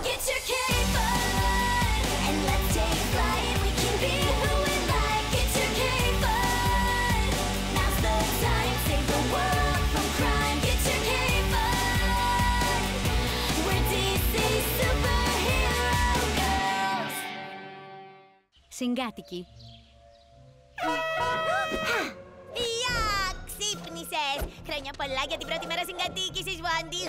Get your cape on and let's take flight. We can be who we like. Get your cape on. Now's the time. Save the world from crime. Get your cape on. We're DC superhero girls. Συγκάτοικοι. Γεια! Ξύπνησες! Χρόνια πολλά για την πρώτη μέρα συγκατοίκησης, Βάντι!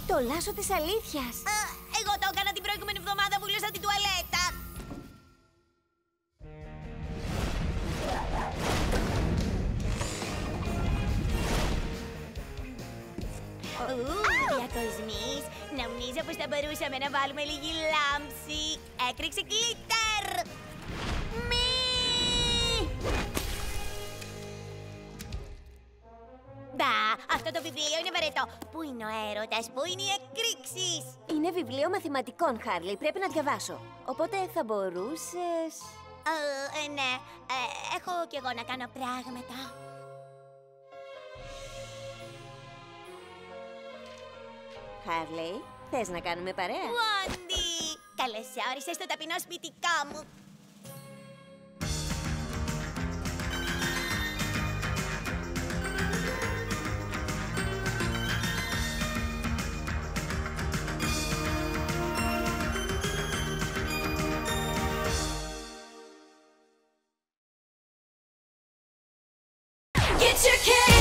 Το λάσο της αλήθειας. Εγώ το έκανα την προηγούμενη εβδομάδα που λούσα την τουαλέτα. Διακοσμής, νομίζω πως θα μπορούσαμε να βάλουμε λίγη λάμψη. Έκρηξε γκλίτερ! Μη! Μπα, αυτό το βιβλίο είναι βαρετό. Πού είναι ο έρωτας, πού είναι οι εκρήξεις? Είναι βιβλίο μαθηματικών, Χάρλι. Πρέπει να διαβάσω. Οπότε θα μπορούσες... Ναι, έχω κι εγώ να κάνω πράγματα. Χάρλι, θες να κάνουμε παρέα? Βάντι! Καλώς όρισες στο ταπεινό σπιτικό μου. Get your cape